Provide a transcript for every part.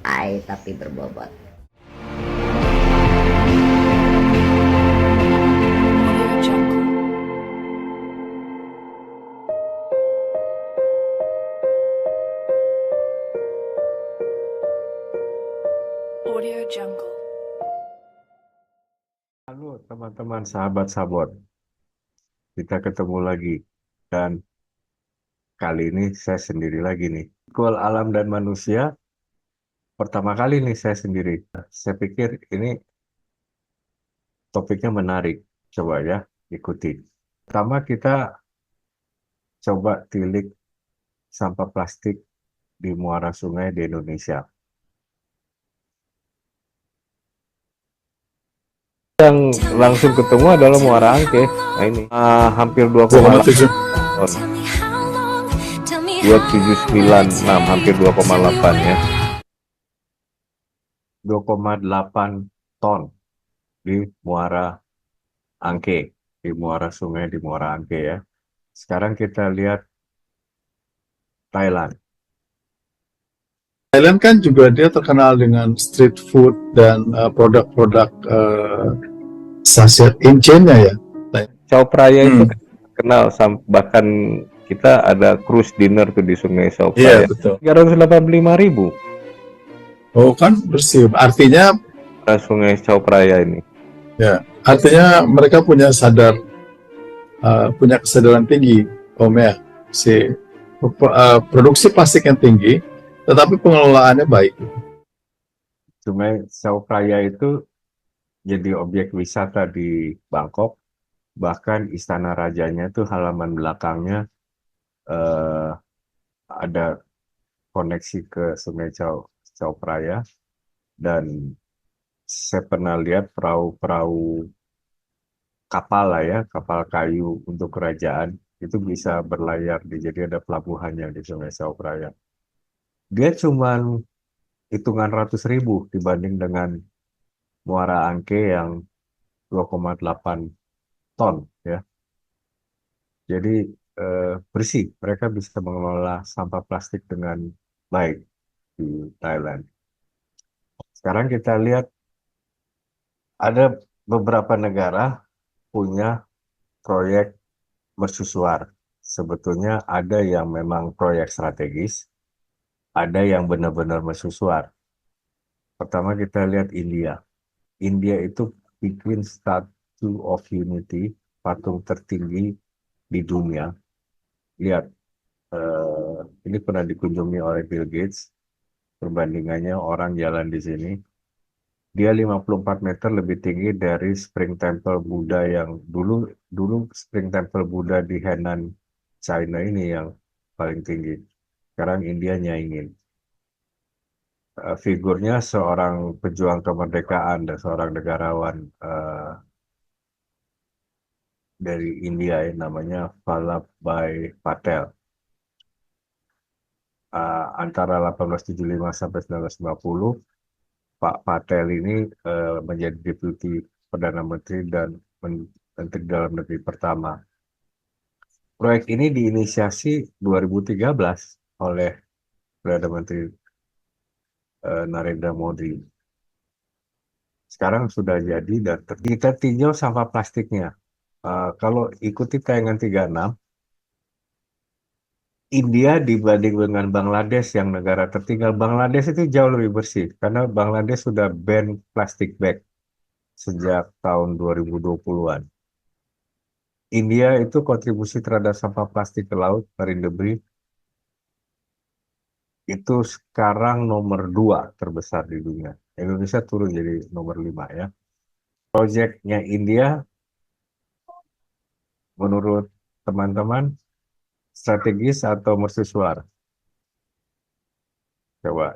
santai tapi berbobot. Audio Jungle. Halo teman-teman sahabat Sabot, kita ketemu lagi dan kali ini saya sendiri lagi nih. Equal alam dan manusia, pertama kali nih saya sendiri. Saya pikir ini topiknya menarik, coba ya ikuti. Pertama kita coba tilik sampah plastik di muara sungai di Indonesia. Yang langsung ketemu adalah Muara Angke. Nah ini hampir 2,8 ton. 2796 hampir 2,8 ya. 2,8 ton di Muara Angke, di muara sungai di Muara Angke ya. Sekarang kita lihat Thailand. Thailand kan juga dia terkenal dengan street food dan produk-produk saset incenya ya. Chao Phraya itu kenal, bahkan kita ada cruise dinner tuh di Sungai Chao Phraya. Iya betul. 385.000. Oh kan bersih. Artinya Sungai Chao Phraya ini. ya, artinya mereka punya punya kesadaran tinggi, Om ya. Produksi plastik yang tinggi, tetapi pengelolaannya baik. Sungai Chao Phraya itu jadi objek wisata di Bangkok. Bahkan istana rajanya tuh halaman belakangnya ada koneksi ke Sungai Chao Phraya. Dan saya pernah lihat perahu-perahu kapal lah ya, kapal kayu untuk kerajaan itu bisa berlayar jadi ada pelabuhannya di Sungai Chao Phraya. Dia cuman hitungan ratus ribu dibanding dengan Muara Angke yang 2,8 ton ya. Jadi bersih, mereka bisa mengelola sampah plastik dengan baik di Thailand. Sekarang kita lihat ada beberapa negara punya proyek mercusuar. Sebetulnya ada yang memang proyek strategis, ada yang benar-benar mercusuar. Pertama kita lihat India. India itu bikin Statue of Unity, patung tertinggi di dunia. Lihat, ini pernah dikunjungi oleh Bill Gates. Perbandingannya orang jalan di sini. Dia 54 meter lebih tinggi dari Spring Temple Buddha yang dulu Spring Temple Buddha di Henan, China ini yang paling tinggi. Sekarang India nyaingin. Figurnya seorang pejuang kemerdekaan dan seorang negarawan dari India yang namanya Vallabhbhai Patel. Antara 1875 sampai 1950, Pak Patel ini menjadi Deputi Perdana Menteri dan Menteri Dalam Negeri pertama. Proyek ini diinisiasi 2013 oleh Perdana Menteri Narendra Modi. Sekarang sudah jadi dan kita tinjau sampah plastiknya. Kalau ikuti tayangan 36, India dibanding dengan Bangladesh yang negara tertinggal, Bangladesh itu jauh lebih bersih karena Bangladesh sudah ban plastik bag sejak tahun 2020-an. India itu kontribusi terhadap sampah plastik ke laut, marine debris, itu sekarang nomor 2 terbesar di dunia. Indonesia turun jadi nomor 5 ya. Proyeknya India, menurut teman-teman, strategis atau mercusuar? Coba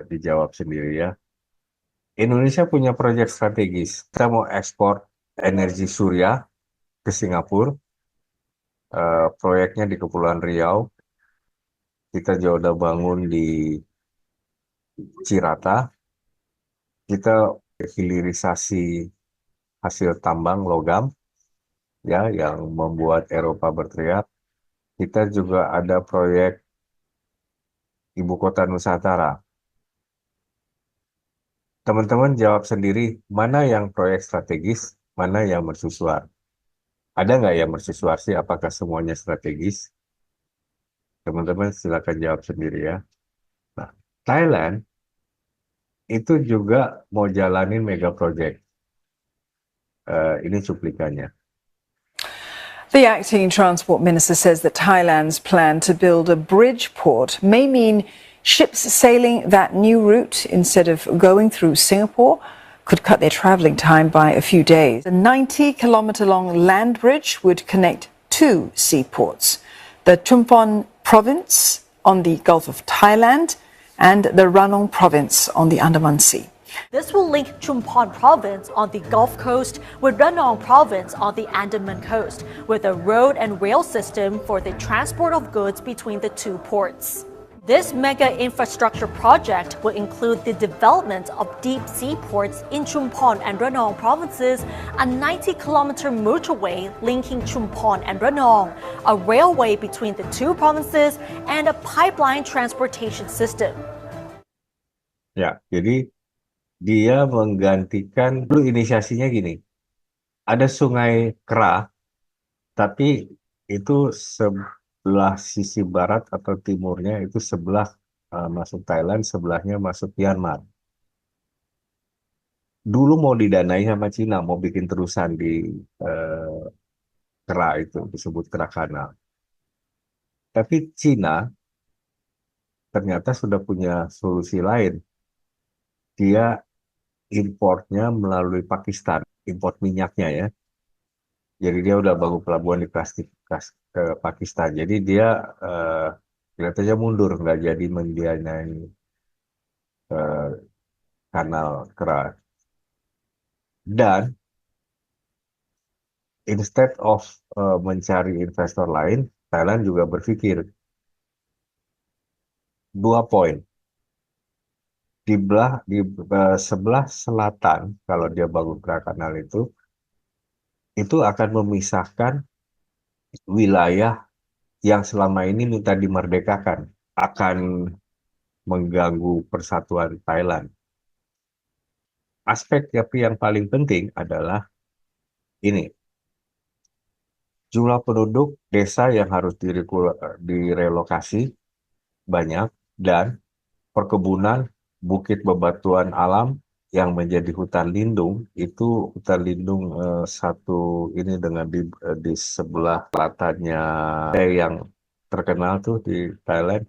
dijawab sendiri ya. Indonesia punya proyek strategis. Kita mau ekspor energi surya ke Singapura. Proyeknya di Kepulauan Riau. Kita juga udah bangun di Cirata. Kita hilirisasi hasil tambang logam ya yang membuat Eropa berteriak. Kita juga ada proyek Ibu Kota Nusantara. Teman-teman jawab sendiri, mana yang proyek strategis, mana yang mercusuar. Ada nggak yang mercusuar sih? Apakah semuanya strategis? Teman-teman silakan jawab sendiri ya. Nah, Thailand itu juga mau jalanin mega project. Ini cuplikannya. The acting transport minister says that Thailand's plan to build a bridge port may mean ships sailing that new route instead of going through Singapore could cut their travelling time by a few days. A 90-kilometre long land bridge would connect two seaports, the Chumpon province on the Gulf of Thailand and the Ranong province on the Andaman Sea. This will link Chumpon province on the Gulf Coast with Ranong province on the Andaman coast, with a road and rail system for the transport of goods between the two ports. This mega infrastructure project will include the development of deep sea ports in Chumpon and Ranong provinces, a 90-kilometer motorway linking Chumpon and Ranong, a railway between the two provinces, and a pipeline transportation system. Ya, jadi dia menggantikan, dulu inisiasinya gini, ada sungai Kra, tapi itu sebelah sisi barat atau timurnya itu sebelah masuk Thailand, sebelahnya masuk Myanmar. Dulu mau didanai sama Cina, mau bikin terusan di Kra itu, disebut Kra Kanal. Tapi Cina ternyata sudah punya solusi lain. Dia importnya melalui Pakistan, import minyaknya ya. Jadi dia udah bangun pelabuhan di ke Pakistan. Jadi dia kelihatannya mundur, nggak jadi mendanai kanal Kra. Dan instead of mencari investor lain, Thailand juga berpikir dua poin. Di sebelah selatan, kalau dia bangun Kra Kanal itu akan memisahkan wilayah yang selama ini minta dimerdekakan, akan mengganggu persatuan Thailand. Aspek tapi yang paling penting adalah ini, jumlah penduduk desa yang harus direlokasi banyak, dan perkebunan, bukit bebatuan alam yang menjadi hutan lindung, itu hutan lindung satu ini dengan di sebelah selatannya yang terkenal tuh di Thailand,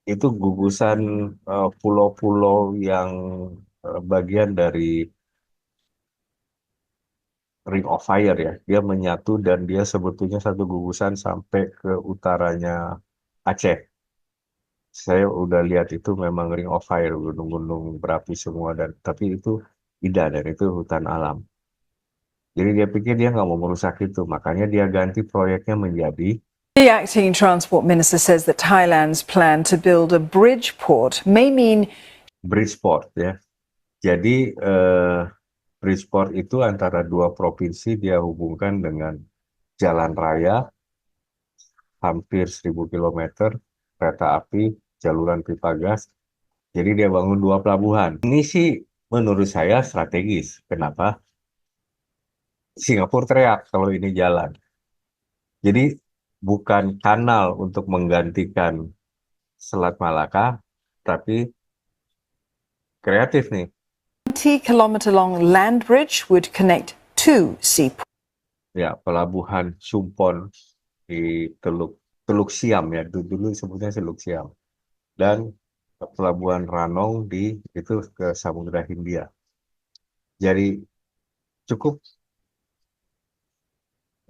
itu gugusan pulau-pulau yang bagian dari Ring of Fire ya. Dia menyatu dan dia sebetulnya satu gugusan sampai ke utaranya Aceh. Saya udah lihat itu memang Ring of Fire, gunung-gunung berapi semua, tapi itu indah dan itu hutan alam. Jadi dia pikir dia nggak mau merusak itu, makanya dia ganti proyeknya menjadi. The acting transport minister says that Thailand's plan to build a bridge port may mean Bridgeport ya. Jadi Bridgeport itu antara dua provinsi, dia hubungkan dengan jalan raya hampir 1000 km, kereta api, jaluran pipa gas. Jadi dia bangun dua pelabuhan. Ini sih menurut saya strategis. Kenapa? Singapura teriak kalau ini jalan. Jadi bukan kanal untuk menggantikan Selat Malaka, tapi kreatif nih. 90-kilometre long land bridge would connect two seaports. Ya, pelabuhan Chumpon di Teluk Siam ya, dulu sebutnya Teluk Siam. Dan pelabuhan Ranong itu ke Samudra Hindia. Jadi cukup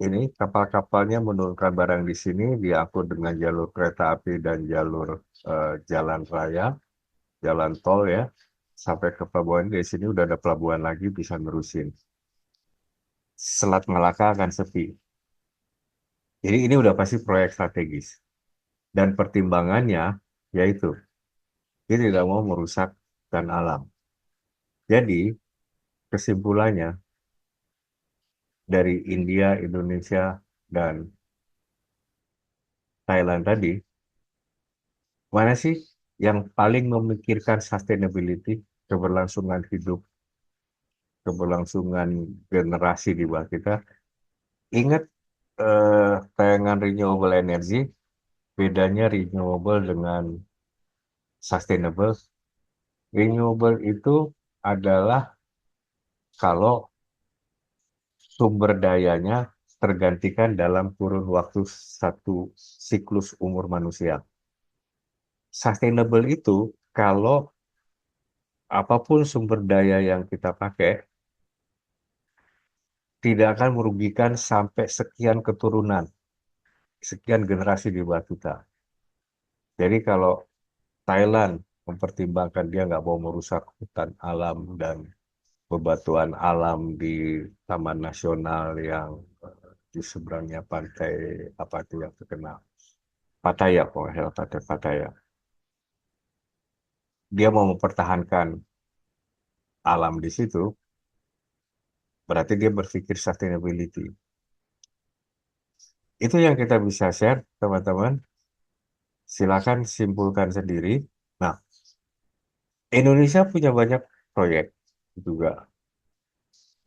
ini kapal-kapalnya menurunkan barang di sini, diangkut dengan jalur kereta api dan jalur jalan raya, jalan tol ya, sampai ke pelabuhan. Di sini udah ada pelabuhan lagi, bisa nerusin. Selat Malaka akan sepi. Jadi ini udah pasti proyek strategis. Dan pertimbangannya yaitu dia tidak mau merusak hutan alam. Jadi kesimpulannya dari India, Indonesia, dan Thailand tadi, mana sih yang paling memikirkan sustainability? keberlangsungan hidup, keberlangsungan generasi di bawah kita. Ingat tayangan renewable energy, bedanya renewable dengan sustainable. Renewable itu adalah kalau sumber dayanya tergantikan dalam kurun waktu satu siklus umur manusia. Sustainable itu kalau apapun sumber daya yang kita pakai tidak akan merugikan sampai sekian keturunan, sekian generasi di bawah kita. Jadi kalau Thailand mempertimbangkan dia nggak mau merusak hutan alam dan bebatuan alam di Taman Nasional yang di seberangnya pantai apa itu yang terkenal, Pattaya, pokoknya pantai Pattaya. Dia mau mempertahankan alam di situ, berarti dia berpikir sustainability. Itu yang kita bisa share, teman-teman. Silakan simpulkan sendiri. Nah, Indonesia punya banyak proyek juga,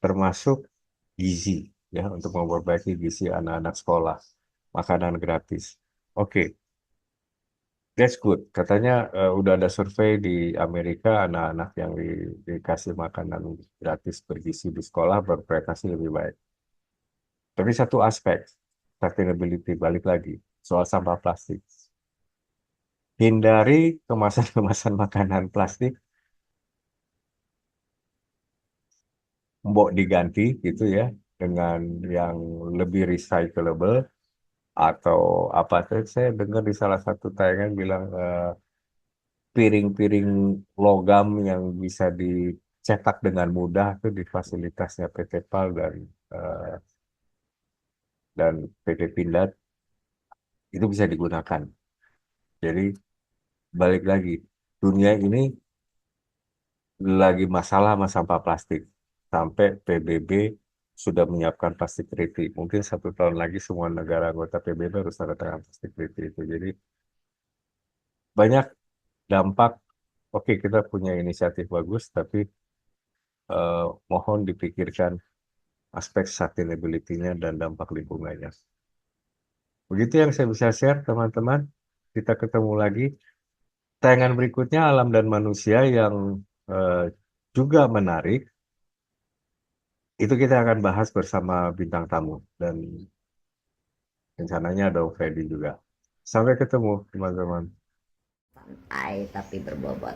termasuk gizi, ya, untuk memperbaiki gizi anak-anak sekolah, makanan gratis. Oke, that's good. Katanya udah ada survei di Amerika, anak-anak yang dikasih makanan gratis bergizi di sekolah berprestasi lebih baik. Tapi satu aspek, sustainability balik lagi, soal sampah plastik. Hindari kemasan-kemasan makanan plastik, mbok diganti gitu ya, dengan yang lebih recyclable, atau apa tuh, saya dengar di salah satu tayangan bilang piring-piring logam yang bisa dicetak dengan mudah itu di fasilitasnya PT PAL dan PT Pindad itu bisa digunakan. Jadi balik lagi, dunia ini lagi masalah sama sampah plastik. Sampai PBB sudah menyiapkan plastik treaty. Mungkin 1 tahun lagi semua negara anggota PBB harus tanda tangan plastik treaty itu. Jadi banyak dampak. Oke, kita punya inisiatif bagus, tapi mohon dipikirkan aspek sustainability-nya dan dampak lingkungannya. Begitu yang saya bisa share, teman-teman. Kita ketemu lagi. Tayangan berikutnya Alam dan Manusia yang juga menarik. Itu kita akan bahas bersama bintang tamu. Dan rencananya ada Freddy juga. Sampai ketemu, teman-teman. Santai tapi berbobot.